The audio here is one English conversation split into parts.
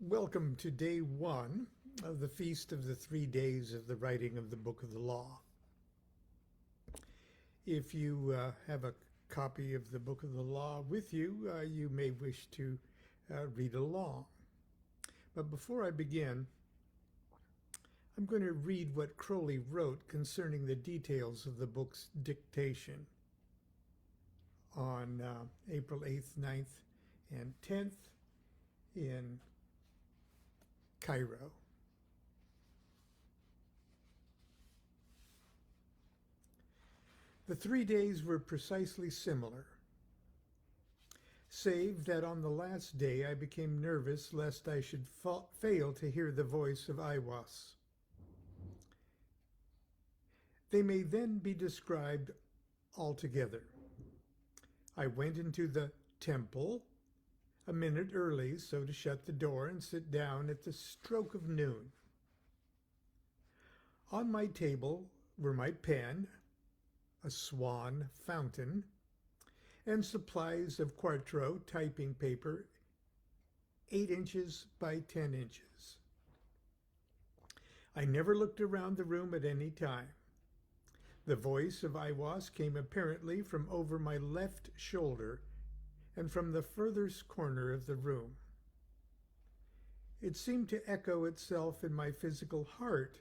Welcome to day one of the Feast of the 3 Days of the Writing of the Book of the Law. If you have a copy of the Book of the Law with you, you may wish to read along. But before I begin, I'm going to read what Crowley wrote concerning the details of the book's dictation on April 8th, 9th, and 10th in Cairo. The 3 days were precisely similar, save that on the last day I became nervous lest I should fail to hear the voice of Aiwass. They may then be described altogether. I went into the temple a minute early, so to shut the door and sit down at the stroke of noon. On my table were my pen, a swan fountain, and supplies of quarto typing paper, 8 inches by 10 inches. I never looked around the room at any time. The voice of Aiwass came apparently from over my left shoulder and from the furthest corner of the room. It seemed to echo itself in my physical heart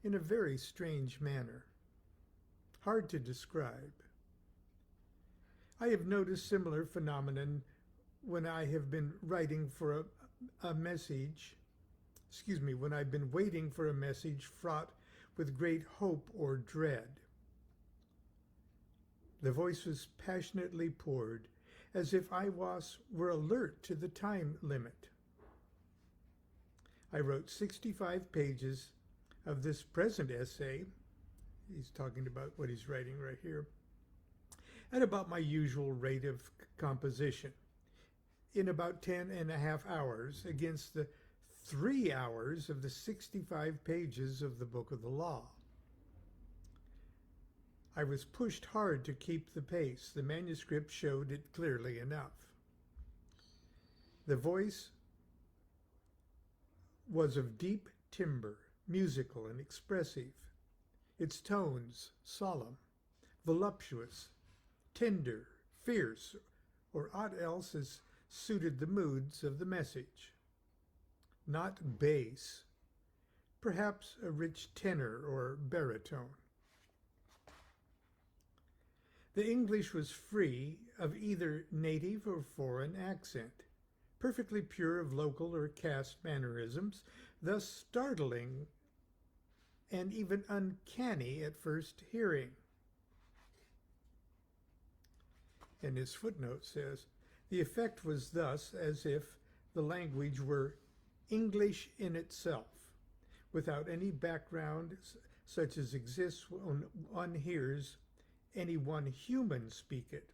in a very strange manner, hard to describe. I have noticed similar phenomenon when I have been writing for when I've been waiting for a message fraught with great hope or dread. The voice was passionately poured, as if Aiwass were alert to the time limit. I wrote 65 pages of this present essay, he's talking about what he's writing right here, at about my usual rate of composition, in about 10.5 hours against the 3 hours of the 65 pages of the Book of the Law. I was pushed hard to keep the pace. The manuscript showed it clearly enough. The voice was of deep timbre, musical and expressive, its tones solemn, voluptuous, tender, fierce, or aught else as suited the moods of the message. Not bass, perhaps a rich tenor or baritone. The English was free of either native or foreign accent, perfectly pure of local or caste mannerisms, thus startling and even uncanny at first hearing. And his footnote says, the effect was thus as if the language were English in itself, without any background such as exists when one hears any one human speak it,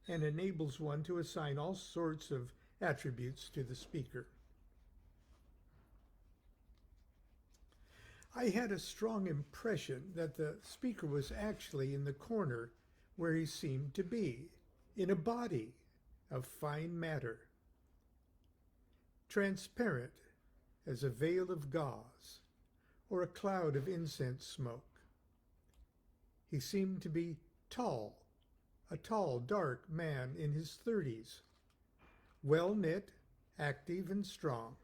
and enables one to assign all sorts of attributes to the speaker. I had a strong impression that the speaker was actually in the corner where he seemed to be, in a body of fine matter, transparent as a veil of gauze or a cloud of incense smoke. He seemed to be a tall, dark man in his 30s, well-knit, active, and strong,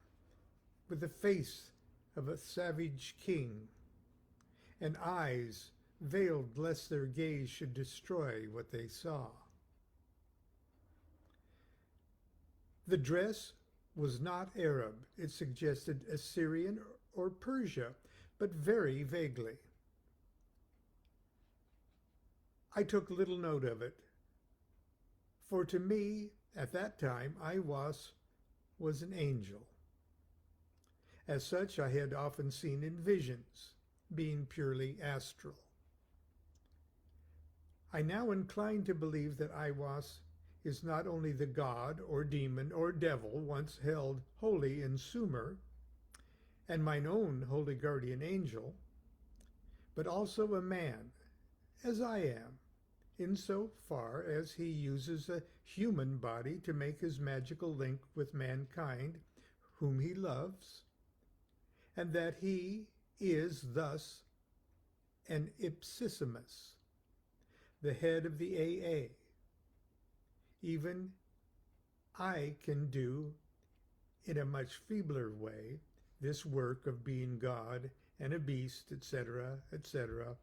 with the face of a savage king, and eyes veiled lest their gaze should destroy what they saw. The dress was not Arab. It suggested Assyrian or Persia, but very vaguely. I took little note of it, for to me, at that time, Aiwass was an angel. As such, I had often seen in visions, being purely astral. I now incline to believe that Aiwass is not only the god or demon or devil once held holy in Sumer, and mine own holy guardian angel, but also a man, as I am, insofar as he uses a human body to make his magical link with mankind, whom he loves, and that he is thus an ipsissimus, the head of the AA. Even I can do, in a much feebler way, this work of being God and a beast, etc., etc.,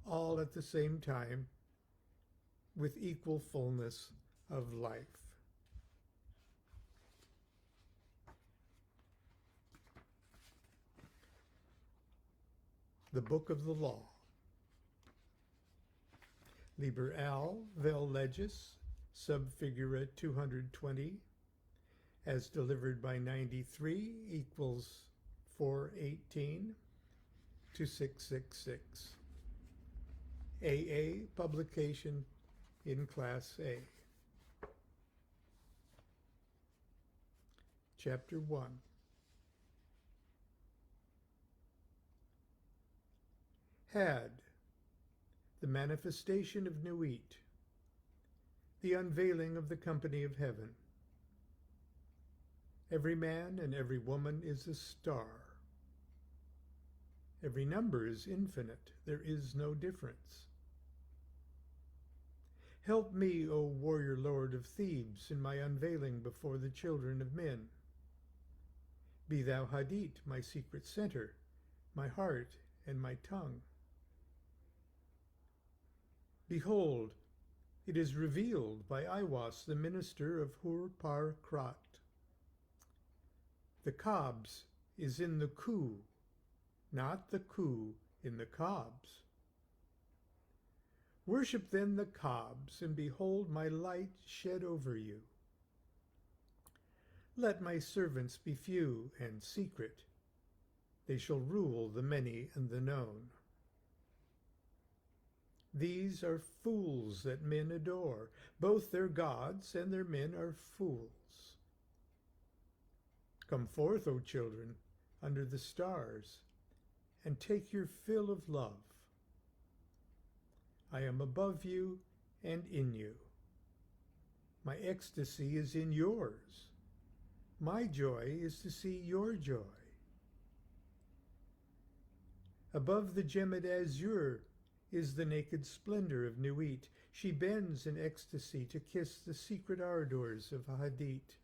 all at the same time, with equal fullness of life. The Book of the Law. Liber al vel legis, subfigura 220, as delivered by 93 equals 418 to 666. AA publication in Class A. Chapter 1. Had the manifestation of Nuit, the unveiling of the company of heaven. Every man and every woman is a star. Every number is infinite. There is no difference. Help me, O warrior lord of Thebes, in my unveiling before the children of men. Be thou Hadit, my secret center, my heart and my tongue. Behold, it is revealed by Aiwas, the minister of Hur-Par-Krat. The Cobs is in the Ku, not the Ku in the Cobs. Worship then the Cobs, and behold my light shed over you. Let my servants be few and secret. They shall rule the many and the known. These are fools that men adore. Both their gods and their men are fools. Come forth, O children, under the stars, and take your fill of love. I am above you and in you. My ecstasy is in yours. My joy is to see your joy. Above the gemmed azure is the naked splendor of Nuit. She bends in ecstasy to kiss the secret ardors of Hadit.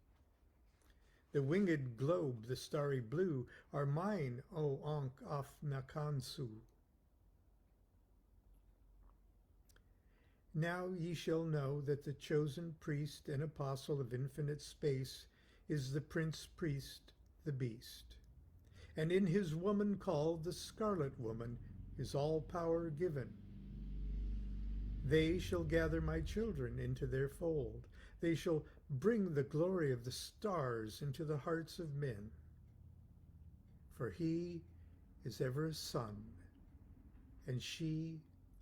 The winged globe, the starry blue, are mine, O Ankh af Nakansu. Now ye shall know that the chosen priest and apostle of infinite space is the prince priest, the beast. And in his woman called the Scarlet Woman is all power given. They shall gather my children into their fold. They shall bring the glory of the stars into the hearts of men. For he is ever a sun, and she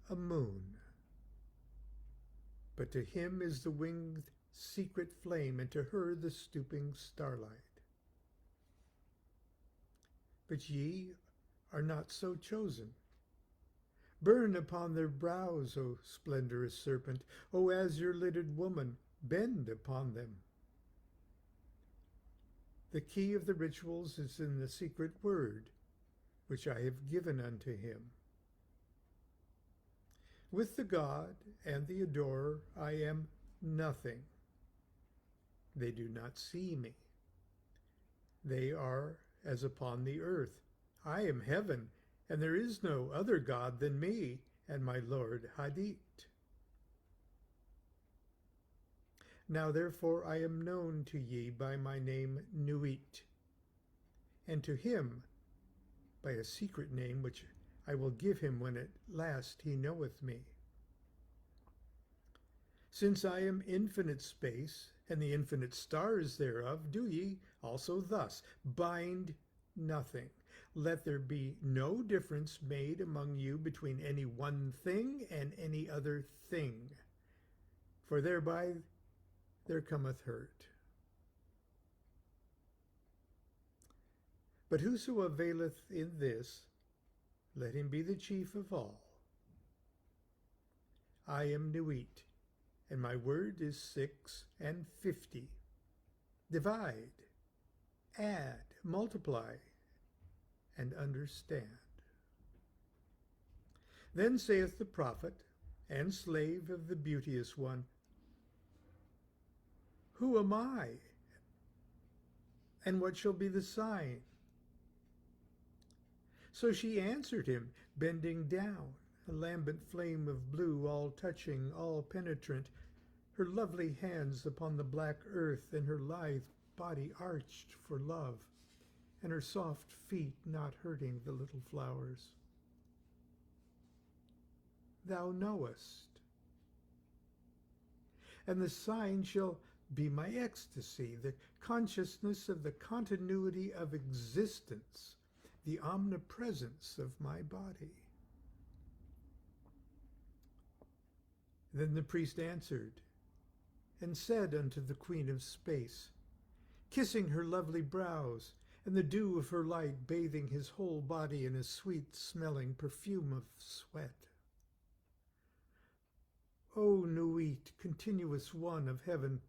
a moon. But to him is the winged secret flame, and to her the stooping starlight. But ye are not so chosen. Burn upon their brows, O splendorous serpent, O azure-lidded woman, bend upon them. The key of the rituals is in the secret word, which I have given unto him. With the God and the adorer I am nothing. They do not see me. They are as upon the earth. I am heaven, and there is no other God than me and my Lord Hadit. Now therefore I am known to ye by my name Nuit, and to him by a secret name which I will give him when at last he knoweth me. Since I am infinite space, and the infinite stars thereof, do ye also thus bind nothing. Let there be no difference made among you between any one thing and any other thing, for thereby there cometh hurt. But whoso availeth in this, let him be the chief of all. I am Nuit, and my word is 6 and 50. Divide add, multiply, and understand. Then saith the prophet and slave of the beauteous one, Who am I? And what shall be the sign? So she answered him, bending down, a lambent flame of blue, all touching, all penetrant, her lovely hands upon the black earth, and her lithe body arched for love, and her soft feet not hurting the little flowers. Thou knowest. And the sign shall be my ecstasy, the consciousness of the continuity of existence, the omnipresence of my body. Then the priest answered and said unto the Queen of Space, kissing her lovely brows, and the dew of her light bathing his whole body in a sweet-smelling perfume of sweat, O Nuit, continuous one of heaven,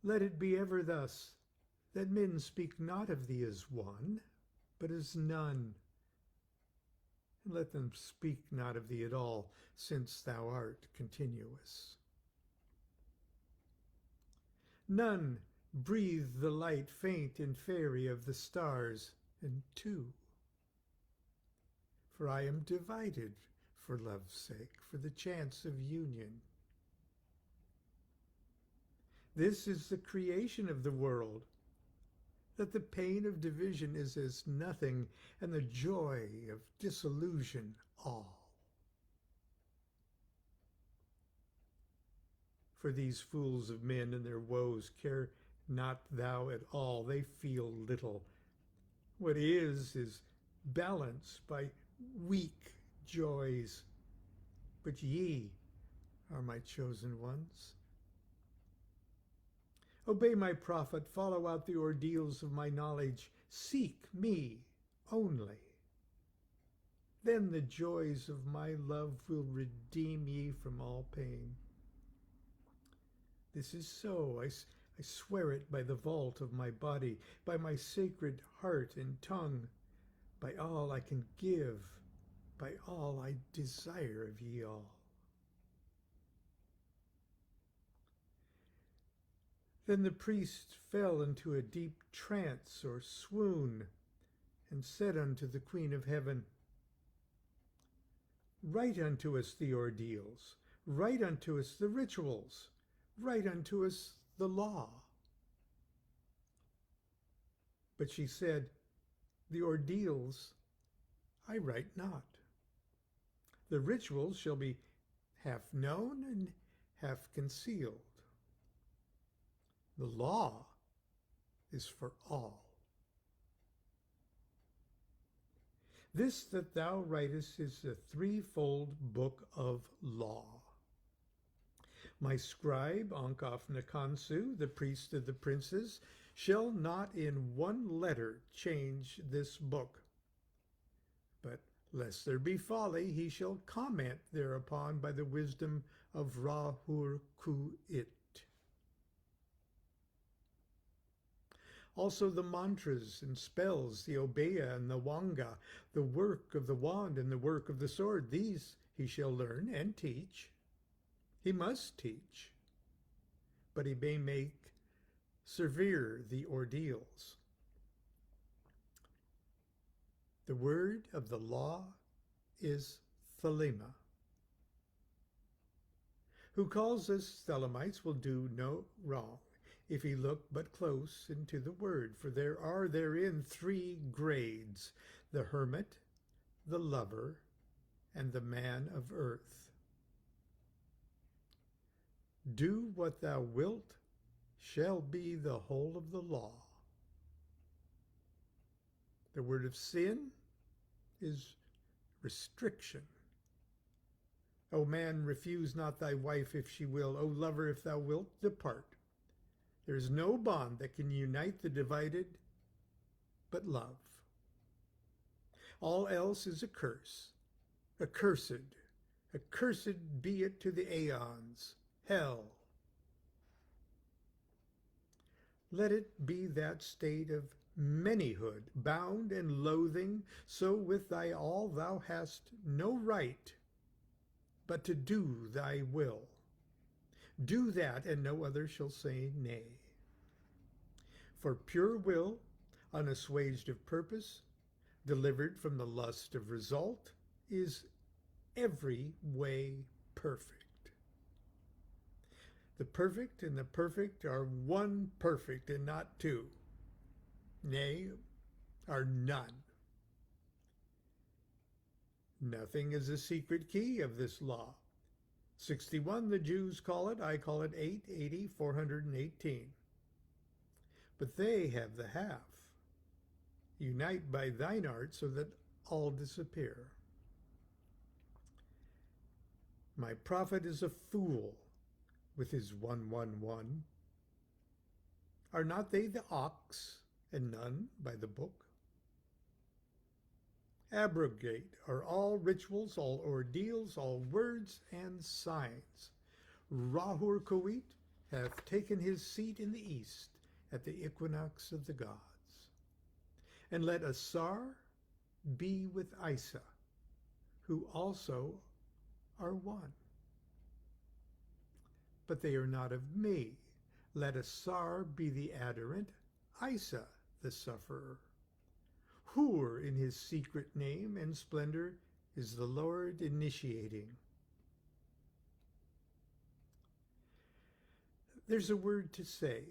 let it be ever thus, that men speak not of thee as one, but as none. And let them speak not of thee at all, since thou art continuous. None breathe the light faint and fairy of the stars, and two. For I am divided for love's sake, for the chance of union. This is the creation of the world, that the pain of division is as nothing, and the joy of dissolution all. For these fools of men and their woes care not thou at all, they feel little. What is balanced by weak joys. But ye are my chosen ones. Obey my prophet, follow out the ordeals of my knowledge, seek me only. Then the joys of my love will redeem ye from all pain. This is so, I swear it by the vault of my body, by my sacred heart and tongue, by all I can give, by all I desire of ye all. Then the priest fell into a deep trance or swoon, and said unto the Queen of Heaven, Write unto us the ordeals, write unto us the rituals, write unto us the law. But she said, The ordeals I write not. The rituals shall be half known and half concealed. The law is for all. This that thou writest is a threefold book of law. My scribe, Onkof Nakansu, the priest of the princes, shall not in one letter change this book. But lest there be folly, he shall comment thereupon by the wisdom of Ra-Hur-Ku-It. Also the mantras and spells, the obeya and the wanga, the work of the wand and the work of the sword, these he shall learn and teach. He must teach, but he may make severe the ordeals. The word of the law is thelema. Who calls us Thelemites will do no wrong, if he look but close into the word, for there are therein three grades, the hermit, the lover, and the man of earth. Do what thou wilt shall be the whole of the law. The word of sin is restriction. O man, refuse not thy wife if she will. O lover, if thou wilt, depart. There is no bond that can unite the divided but love. All else is a curse. Accursed be it to the aeons, hell. Let it be that state of manyhood, bound and loathing, so with thy all thou hast no right but to do thy will. Do that, and no other shall say nay. For pure will, unassuaged of purpose, delivered from the lust of result, is every way perfect. The perfect and the perfect are one perfect and not two, nay, are none. Nothing is a secret key of this law. 61 the Jews call it, I call it 880, 418. But they have the half. Unite by thine art so that all disappear. My prophet is a fool with his 111. Are not they the ox, and none by the book? Abrogate are all rituals, all ordeals, all words and signs. Rahur-Kuit hath taken his seat in the east at the equinox of the gods. And let Asar be with Isa, who also are one. But they are not of me. Let Asar be the adherent, Isa the sufferer. Hur in his secret name and splendor is the Lord initiating. There's a word to say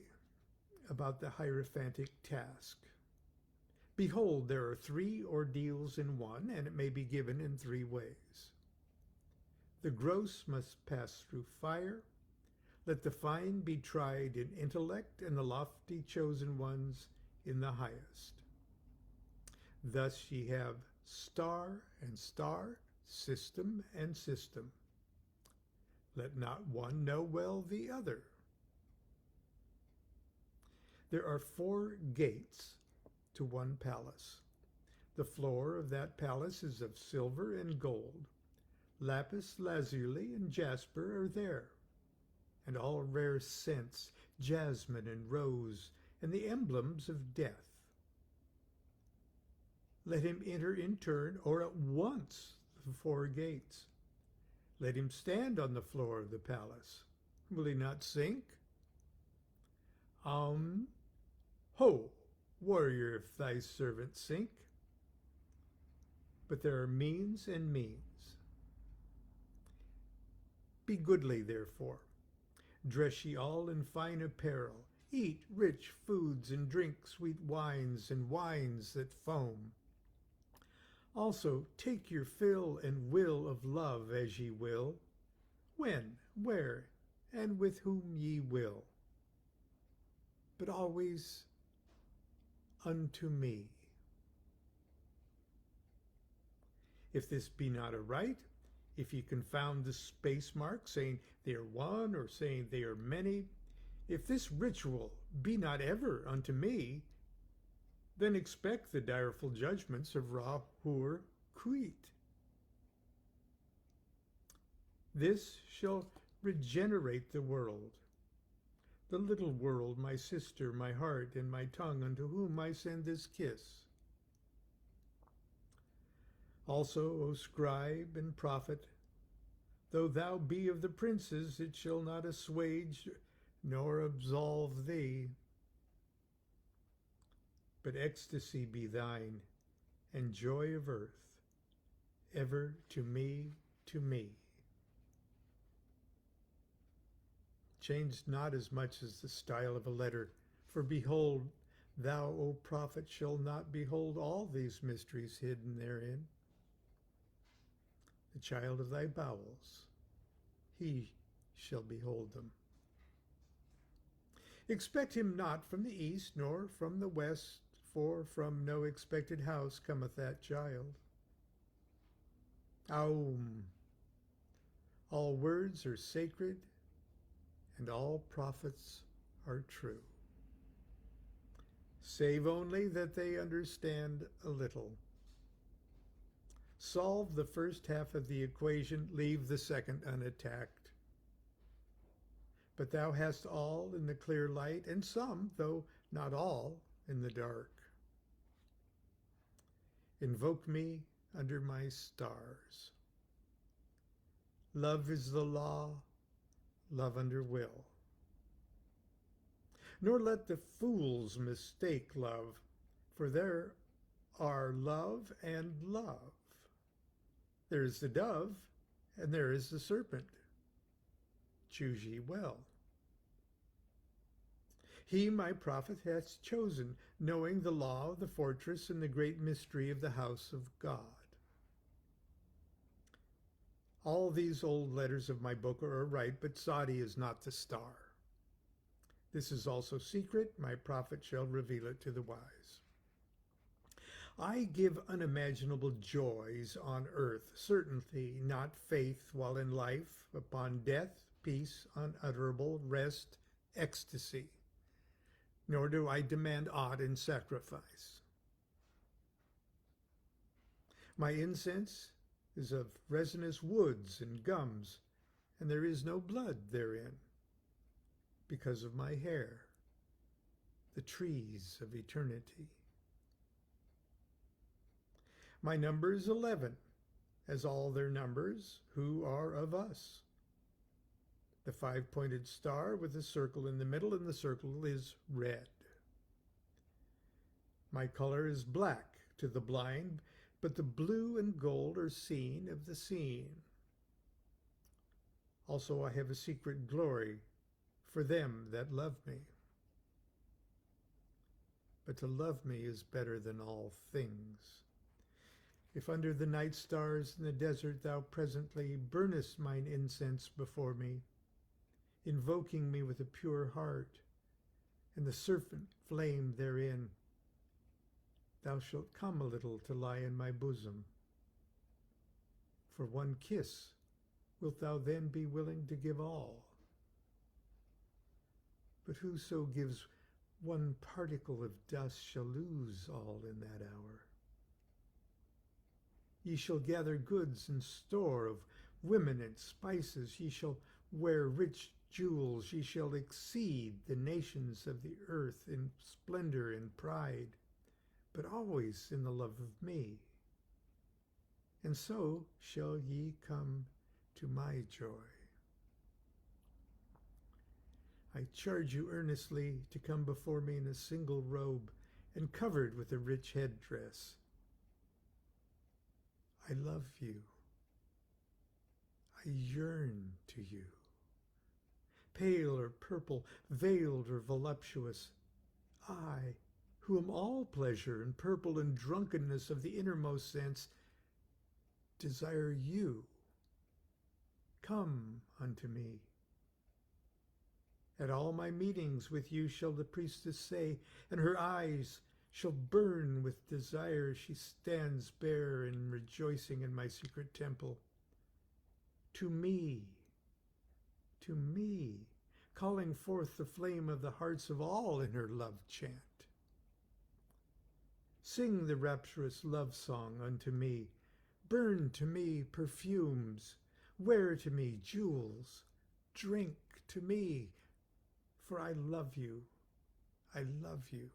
about the hierophantic task. Behold, there are 3 ordeals in one, and it may be given in 3 ways. The gross must pass through fire. Let the fine be tried in intellect, and the lofty chosen ones in the highest. Thus ye have star and star, system and system. Let not one know well the other. There are 4 gates to one palace. The floor of that palace is of silver and gold. Lapis lazuli and jasper are there, and all rare scents, jasmine and rose, and the emblems of death. Let him enter in turn, or at once, the 4 gates. Let him stand on the floor of the palace. Will he not sink? Ho, warrior, if thy servant sink. But there are means and means. Be goodly, therefore. Dress ye all in fine apparel. Eat rich foods and drink sweet wines and wines that foam. Also take your fill and will of love as ye will, when, where, and with whom ye will. But always unto me. If this be not aright, if ye confound the space mark, saying they are one, or saying they are many, if this ritual be not ever unto me, then expect the direful judgments of Rahur-Kuit. This shall regenerate the world, the little world, my sister, my heart, and my tongue, unto whom I send this kiss. Also, O scribe and prophet, though thou be of the princes, it shall not assuage nor absolve thee. But ecstasy be thine, and joy of earth, ever to me, to me. Change not as much as the style of a letter, for behold, thou, O prophet, shalt not behold all these mysteries hidden therein. The child of thy bowels, he shall behold them. Expect him not from the east, nor from the west, for from no expected house cometh that child. Aum. All words are sacred, and all prophets are true, save only that they understand a little. Solve the first half of the equation, leave the second unattacked. But thou hast all in the clear light, and some, though not all, in the dark. Invoke me under my stars. Love is the law, love under will. Nor let the fools mistake love, for there are love and love. There is the dove, and there is the serpent. Choose ye well. He, my prophet, hath chosen, knowing the law of the fortress and the great mystery of the house of God. All these old letters of my book are right, but Sadi is not the star. This is also secret, my prophet shall reveal it to the wise. I give unimaginable joys on earth, certainty, not faith, while in life, upon death, peace, unutterable, rest, ecstasy. Nor do I demand aught in sacrifice. My incense is of resinous woods and gums, and there is no blood therein, because of my hair, the trees of eternity. My number is 11, as all their numbers, who are of us. The five-pointed star with a circle in the middle, and the circle is red. My color is black to the blind, but the blue and gold are seen of the seen. Also I have a secret glory for them that love me. But to love me is better than all things. If under the night stars in the desert thou presently burnest mine incense before me, invoking me with a pure heart, and the serpent flame therein, thou shalt come a little to lie in my bosom. For one kiss wilt thou then be willing to give all. But whoso gives one particle of dust shall lose all in that hour. Ye shall gather goods and store of women and spices. Ye shall wear rich jewels. Ye shall exceed the nations of the earth in splendor and pride, but always in the love of me. And so shall ye come to my joy. I charge you earnestly to come before me in a single robe and covered with a rich headdress. I love you. I yearn to you. Pale or purple, veiled or voluptuous, I, who am all pleasure and purple and drunkenness of the innermost sense, desire you. Come unto me. At all my meetings with you shall the priestess say, and her eyes shall burn with desire. She stands bare and rejoicing in my secret temple. To me, calling forth the flame of the hearts of all in her love chant. Sing the rapturous love song unto me. Burn to me perfumes. Wear to me jewels. Drink to me, for I love you. I love you.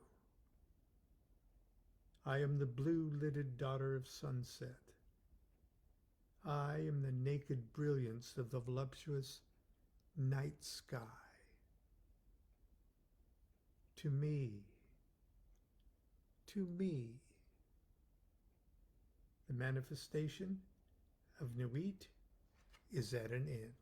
I am the blue-lidded daughter of sunset. I am the naked brilliance of the voluptuous night sky. To me, the manifestation of Nuit is at an end.